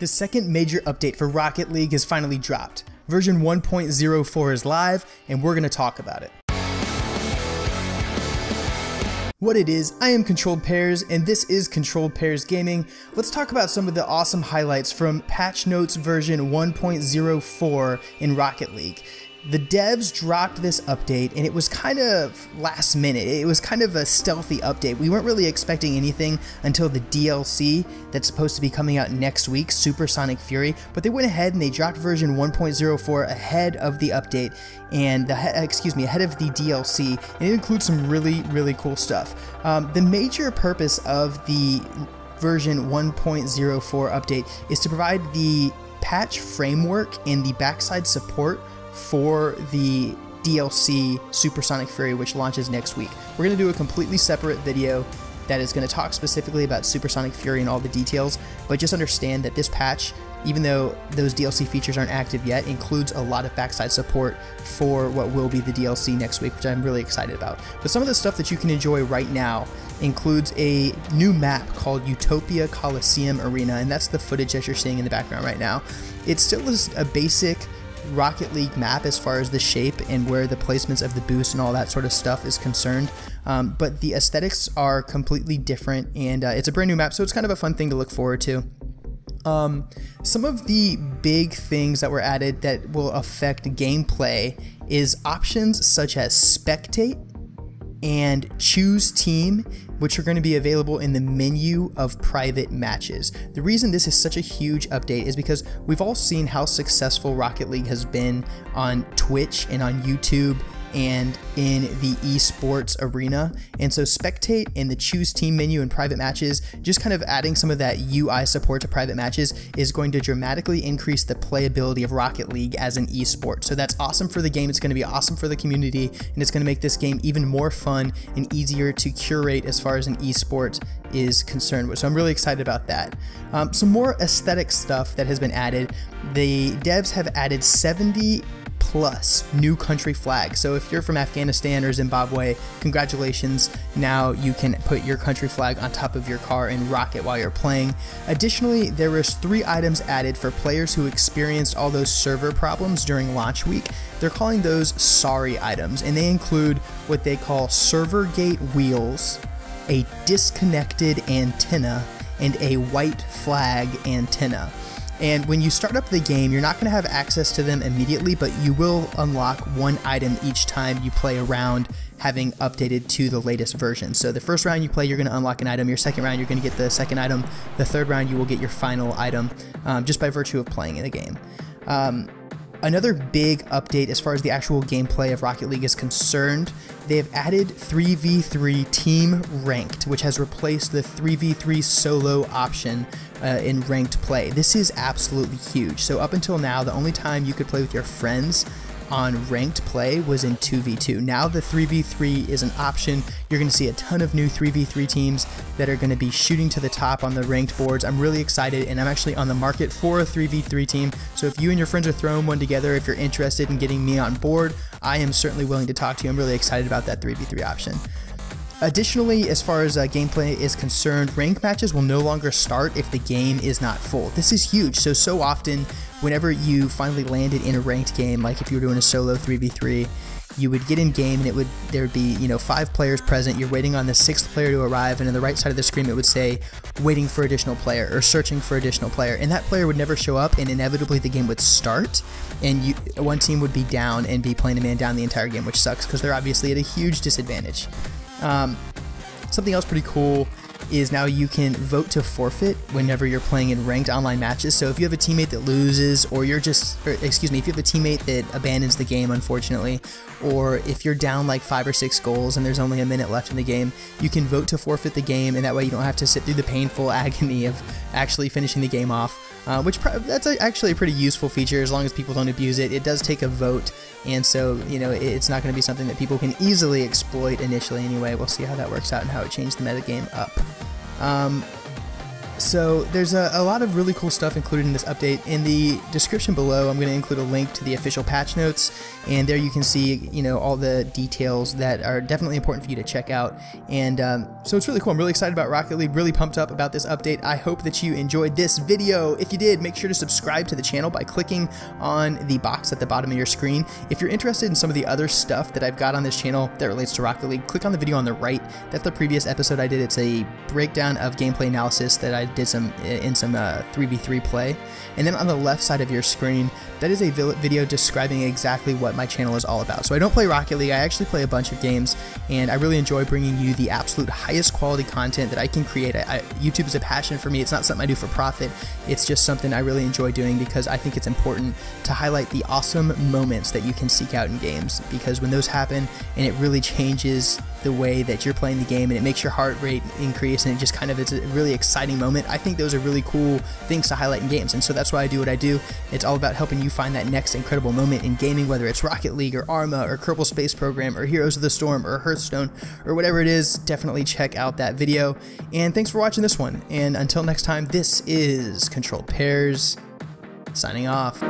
The second major update for Rocket League has finally dropped. Version 1.04 is live, and we're going to talk about it. What it is, I am Controlled Pairs, and this is Controlled Pairs Gaming. Let's talk about some of the awesome highlights from patch notes version 1.04 in Rocket League. The devs dropped this update, and it was kind of last minute. It was kind of a stealthy update. We weren't really expecting anything until the DLC that's supposed to be coming out next week, Supersonic Fury, but they went ahead and they dropped version 1.04 ahead of the update, and ahead of the DLC, and it includes some really cool stuff. The major purpose of the version 1.04 update is to provide the patch framework and the backside support for the DLC Supersonic Fury, which launches next week. We're going to do a completely separate video that is going to talk specifically about Supersonic Fury and all the details, but just understand that this patch, even though those DLC features aren't active yet, includes a lot of backside support for what will be the DLC next week, which I'm really excited about. But some of the stuff that you can enjoy right now includes a new map called Utopia Coliseum Arena, and that's the footage that you're seeing in the background right now. It still is a basic Rocket League map as far as the shape and where the placements of the boost and all that sort of stuff is concerned, but the aesthetics are completely different, and it's a brand new map, so it's kind of a fun thing to look forward to. Some of the big things that were added that will affect gameplay is options such as spectate and choose team, which are going to be available in the menu of private matches. The reason this is such a huge update is because we've all seen how successful Rocket League has been on Twitch and on YouTube and in the esports arena, and so spectate and the choose team menu in private matches, just kind of adding some of that UI support to private matches, is going to dramatically increase the playability of Rocket League as an esport. So that's awesome for the game, it's going to be awesome for the community, and it's going to make this game even more fun and easier to curate as far as an esport is concerned. So I'm really excited about that. Some more aesthetic stuff that has been added. The devs have added 70 plus new country flags. So if you're from Afghanistan or Zimbabwe, congratulations, now you can put your country flag on top of your car and rock it while you're playing. Additionally, there was 3 items added for players who experienced all those server problems during launch week. They're calling those sorry items, and they include what they call server gate wheels, a disconnected antenna, and a white flag antenna. And when you start up the game, you're not going to have access to them immediately, but you will unlock one item each time you play a round, having updated to the latest version. So the first round you play, you're going to unlock an item. Your second round, you're going to get the second item. The third round, you will get your final item, just by virtue of playing in the game. Another big update as far as the actual gameplay of Rocket League is concerned, they have added 3v3 team ranked, which has replaced the 3v3 solo option in ranked play. This is absolutely huge. So up until now, the only time you could play with your friends on ranked play was in 2v2. Now the 3v3 is an option. You're going to see a ton of new 3v3 teams that are going to be shooting to the top on the ranked boards. I'm really excited, and I'm actually on the market for a 3v3 team. So if you and your friends are throwing one together, if you're interested in getting me on board, I am certainly willing to talk to you. I'm really excited about that 3v3 option. Additionally, as far as gameplay is concerned, rank matches will no longer start if the game is not full. This is huge. So often, whenever you finally landed in a ranked game, like if you were doing a solo 3v3, you would get in game and there would be 5 players present. You're waiting on the 6th player to arrive, and on the right side of the screen it would say waiting for additional player or searching for additional player, and that player would never show up, and inevitably the game would start and one team would be down and be playing a man down the entire game, which sucks because they're obviously at a huge disadvantage. Something else pretty cool is now you can vote to forfeit whenever you're playing in ranked online matches. So if you have a teammate that loses, or if you have a teammate that abandons the game, unfortunately, or if you're down like 5 or 6 goals and there's only a minute left in the game, you can vote to forfeit the game, and that way you don't have to sit through the painful agony of actually finishing the game off, that's actually a pretty useful feature as long as people don't abuse it. It does take a vote, and so it's not going to be something that people can easily exploit initially anyway. We'll see how that works out and how it changed the metagame up. So there's a lot of really cool stuff included in this update. In the description below, I'm going to include a link to the official patch notes, and there you can see, you know, all the details that are definitely important for you to check out. And so it's really cool. I'm really excited about Rocket League, really pumped up about this update. I hope that you enjoyed this video. If you did, make sure to subscribe to the channel by clicking on the box at the bottom of your screen. If you're interested in some of the other stuff that I've got on this channel that relates to Rocket League, click on the video on the right. That's the previous episode I did. It's a breakdown of gameplay analysis that I did some 3v3 play. And then on the left side of your screen, that is a video describing exactly what my channel is all about. So I don't play Rocket League, I actually play a bunch of games, and I really enjoy bringing you the absolute highest quality content that I can create. YouTube is a passion for me. It's not something I do for profit. It's just something I really enjoy doing because I think it's important to highlight the awesome moments that you can seek out in games, because when those happen and it really changes the way that you're playing the game and it makes your heart rate increase and it just kind of, it's a really exciting moment. I think those are really cool things to highlight in games, and so that's why I do what I do. It's all about helping you find that next incredible moment in gaming, whether it's Rocket League or Arma or Kerbal Space Program or Heroes of the Storm or Hearthstone or whatever it is. Definitely check out that video, and thanks for watching this one, and until next time, this is Controlled Pairs signing off.